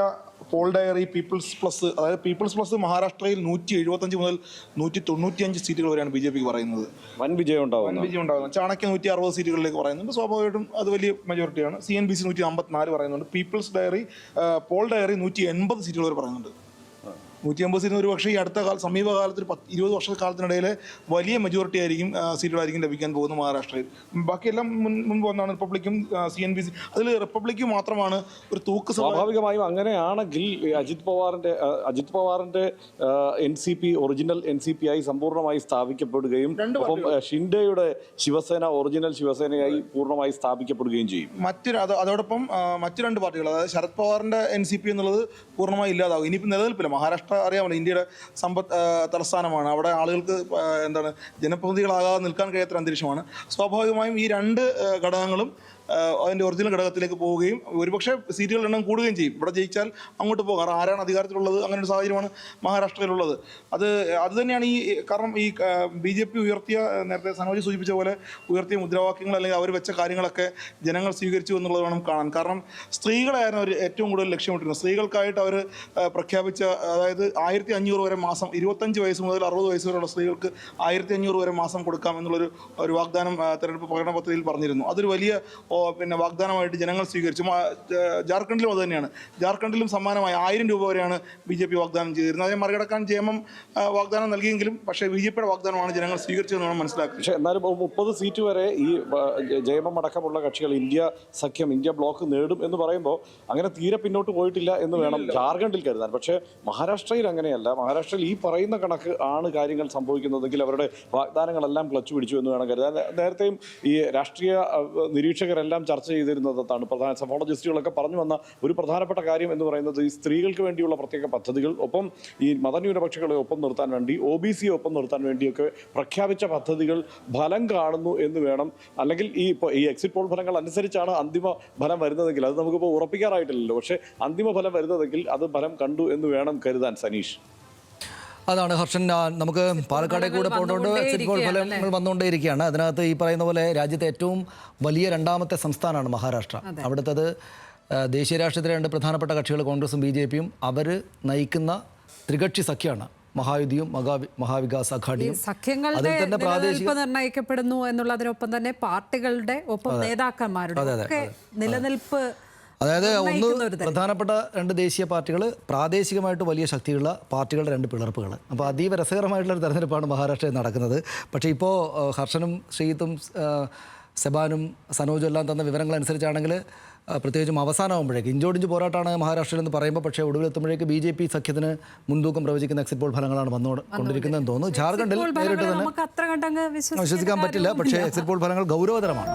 poll diary people's plus, അതായത് പീപ്പിൾസ് പ്ലസ് മഹാരാഷ്ട്രയിൽ 175 മുതൽ 195 സീറ്റുകൾ വരെയാണ് BJP പറയുന്നത്. വൻ വിജയം ഉണ്ടാവും. ചാണക്യ 160 സീറ്റുകളിലേക്ക് പറയുന്നുണ്ട്. സ്വാഭാവികമായിട്ടും അത് വലിയ മെജോറിറ്റിയാണ്. CNBC 154 പറയുന്നുണ്ട്. പീപ്പിൾസ് ഡയറി പോൾ ഡയറി 180 സീറ്റുകൾ വരെ പറയുന്നുണ്ട്. 150 സീറ്റിന് ഒരു പക്ഷേ ഈ അടുത്ത സമീപകാലത്ത് 20 വർഷക്കാലത്തിനിടയിൽ വലിയ മെജോറിറ്റി ആയിരിക്കും സീറ്റുകളായിരിക്കും ലഭിക്കാൻ പോകുന്നത് മഹാരാഷ്ട്രയിൽ. ബാക്കിയെല്ലാം മുൻപ് വന്നാണ് റിപ്പബ്ലിക്കും CNBC. അതിൽ റിപ്പബ്ലിക്കും മാത്രമാണ് ഒരു തൂക്ക്. സ്വാഭാവികമായും അങ്ങനെയാണെങ്കിൽ അജിത് പവാറിന്റെ NCP ഒറിജിനൽ NCP ആയി സമ്പൂർണ്ണമായി സ്ഥാപിക്കപ്പെടുകയും ഒപ്പം ഷിൻഡെയുടെ ശിവസേന ഒറിജിനൽ ശിവസേനയായി പൂർണ്ണമായി സ്ഥാപിക്കപ്പെടുകയും ചെയ്യും. അതോടൊപ്പം മറ്റു രണ്ട് പാർട്ടികൾ, അതായത് ശരത് പവാറിന്റെ NCP എന്നുള്ളത് പൂർണ്ണമായി ഇല്ലാതാവും. ഇനിയിപ്പോൾ നിലനിൽപ്പില്ല. മഹാരാഷ്ട്ര അറിയാമല്ലോ, ഇന്ത്യയുടെ സമ്പദ് തലസ്ഥാനമാണ്. അവിടെ ആളുകൾക്ക് ജനപ്രതിനിധികളാകാതെ നിൽക്കാൻ കഴിയാത്ത അന്തരീക്ഷമാണ്. സ്വാഭാവികമായും ഈ രണ്ട് ഘടകങ്ങളും അതിൻ്റെ ഒറിജിനൽ ഘടകത്തിലേക്ക് പോവുകയും ഒരുപക്ഷെ സീറ്റുകളുടെ എണ്ണം കൂടുകയും ചെയ്യും. ഇവിടെ ജയിച്ചാൽ അങ്ങോട്ട് പോകും. കാരണം ആരാണ് അധികാരത്തിലുള്ളത്, അങ്ങനെ ഒരു സാഹചര്യമാണ് മഹാരാഷ്ട്രയിലുള്ളത്. അത് തന്നെയാണ് കാരണം ഈ BJP ഉയർത്തിയ, നേരത്തെ സനോജ് സൂചിപ്പിച്ച പോലെ ഉയർത്തിയ മുദ്രാവാക്യങ്ങൾ അല്ലെങ്കിൽ അവർ വെച്ച കാര്യങ്ങളൊക്കെ ജനങ്ങൾ സ്വീകരിച്ചു എന്നുള്ളത് വേണം കാണാൻ. കാരണം സ്ത്രീകളെയായിരുന്നു അവർ ഏറ്റവും കൂടുതൽ ലക്ഷ്യമിട്ടിരുന്നത്. സ്ത്രീകൾക്കായിട്ട് അവർ പ്രഖ്യാപിച്ച, അതായത് 1500 വരെ മാസം, 25 വയസ്സ് മുതൽ 60 വയസ്സ് വരെയുള്ള സ്ത്രീകൾക്ക് 1500 വരെ മാസം കൊടുക്കാം എന്നുള്ളൊരു വാഗ്ദാനം തെരഞ്ഞെടുപ്പ് പ്രകടന പദ്ധതിയിൽ പറഞ്ഞിരുന്നു. അതൊരു വലിയ വാഗ്ദാനമായിട്ട് ജനങ്ങൾ സ്വീകരിച്ചു. ജാർഖണ്ഡിലും അത് തന്നെയാണ്. ജാർഖണ്ഡിലും സമാനമായ 1000 രൂപ വരെയാണ് BJP വാഗ്ദാനം ചെയ്തിരുന്നത്. അതിനെ മറികടക്കാൻ JMM വാഗ്ദാനം നൽകിയെങ്കിലും പക്ഷേ BJPയുടെ വാഗ്ദാനമാണ് ജനങ്ങൾ സ്വീകരിച്ചതെന്ന് വേണം മനസ്സിലാക്കുക. പക്ഷേ എന്നാലും 30 സീറ്റ് വരെ ഈ JMM അടക്കമുള്ള കക്ഷികൾ ഇന്ത്യ ബ്ലോക്ക് നേടും എന്ന് പറയുമ്പോൾ അങ്ങനെ തീരെ പിന്നോട്ട് പോയിട്ടില്ല എന്ന് വേണം ജാർഖണ്ഡിൽ കരുതാൻ. പക്ഷേ മഹാരാഷ്ട്രയിൽ അങ്ങനെയല്ല. മഹാരാഷ്ട്രയിൽ ഈ പറയുന്ന കണക്ക് ആണ് കാര്യങ്ങൾ സംഭവിക്കുന്നതെങ്കിൽ അവരുടെ വാഗ്ദാനങ്ങളെല്ലാം ക്ലച്ച് പിടിച്ചു എന്ന് വേണം കരുതാൻ. നേരത്തെയും ഈ രാഷ്ട്രീയ നിരീക്ഷകരെല്ലാം ചർച്ച ചെയ്തിരുന്നതാണ്. പ്രധാന സഫോളജിസ്റ്റുകളൊക്കെ പറഞ്ഞു വന്ന ഒരു പ്രധാനപ്പെട്ട കാര്യം എന്ന് പറയുന്നത് ഈ സ്ത്രീകൾക്ക് വേണ്ടിയുള്ള പ്രത്യേക പദ്ധതികൾ, ഒപ്പം ഈ മതന്യൂനപക്ഷങ്ങളെ ഒപ്പം നിർത്താൻ വേണ്ടി, OBCയെ ഒപ്പം നിർത്താൻ വേണ്ടിയൊക്കെ പ്രഖ്യാപിച്ച പദ്ധതികൾ ഫലം കാണുന്നു എന്ന് വേണം. അല്ലെങ്കിൽ ഈ എക്സിറ്റ് പോൾ ഫലങ്ങൾ അനുസരിച്ചാണ് അന്തിമ ഫലം വരുന്നതെങ്കിൽ, അത് നമുക്കിപ്പോൾ ഉറപ്പിക്കാറായിട്ടില്ലല്ലോ, പക്ഷേ അന്തിമ ഫലം വരുന്നതെങ്കിൽ അത് ഫലം കണ്ടു എന്ന് വേണം കരുതാൻ. സനീഷ്, അതാണ് ഹർഷൻ. നമുക്ക് പാലക്കാടേക്ക് കൂടെ പോകേണ്ടതുകൊണ്ട് എക്സിറ്റ് പോൾ ഫലങ്ങൾ വന്നുകൊണ്ടേയിരിക്കുകയാണ്. അതിനകത്ത് ഈ പറയുന്ന പോലെ രാജ്യത്തെ ഏറ്റവും വലിയ രണ്ടാമത്തെ സംസ്ഥാനമാണ് മഹാരാഷ്ട്ര. അവിടുത്തെ ദേശീയ രാഷ്ട്രീയത്തിലെ രണ്ട് പ്രധാനപ്പെട്ട കക്ഷികൾ കോൺഗ്രസും BJPയും അവർ നയിക്കുന്ന ത്രികക്ഷി സഖ്യമാണ് മഹായുതിയും മഹാവികാസ് അഘാഡിയും. സഖ്യങ്ങളുടെ നിലനിൽപ്പ് നിർണ്ണയിക്കപ്പെടുന്നു എന്നുള്ളതിനൊപ്പം തന്നെ പാർട്ടികളുടെ ഒപ്പം നേതാക്കന്മാരുടെ നിലനിൽപ്പ്. അതായത് ഒന്ന് പ്രധാനപ്പെട്ട രണ്ട് ദേശീയ പാർട്ടികൾ, പ്രാദേശികമായിട്ട് വലിയ ശക്തിയുള്ള പാർട്ടികളുടെ രണ്ട് പിളർപ്പുകൾ. അപ്പോൾ അതീവ രസകരമായിട്ടുള്ളൊരു തെരഞ്ഞെടുപ്പാണ് മഹാരാഷ്ട്രയിൽ നടക്കുന്നത്. പക്ഷേ ഇപ്പോൾ ഹർഷനും ശ്രീത്തും സെബാനും സനോജും എല്ലാം തന്ന വിവരങ്ങൾ അനുസരിച്ചാണെങ്കിൽ പ്രത്യേകിച്ചും അവസാനമാകുമ്പോഴേക്ക് ഇഞ്ചോടിഞ്ച് പോരാട്ടമാണ് മഹാരാഷ്ട്രയിൽ എന്ന് പറയുമ്പോൾ, പക്ഷേ ഒടുവിലെത്തുമ്പോഴേക്ക് BJP സഖ്യത്തിന് മുൻതൂക്കം പ്രവചിക്കുന്ന എക്സിറ്റ് പോൾ ഫലങ്ങളാണ് വന്നുകൊണ്ടിരിക്കുന്നതെന്ന് തോന്നുന്നു. ജാർഖണ്ഡിൽ നേരിട്ട് തന്നെ വിശ്വസിക്കാൻ പറ്റില്ല, പക്ഷേ എക്സിറ്റ് പോൾ ഫലങ്ങൾ ഗൗരവതരമാണ്.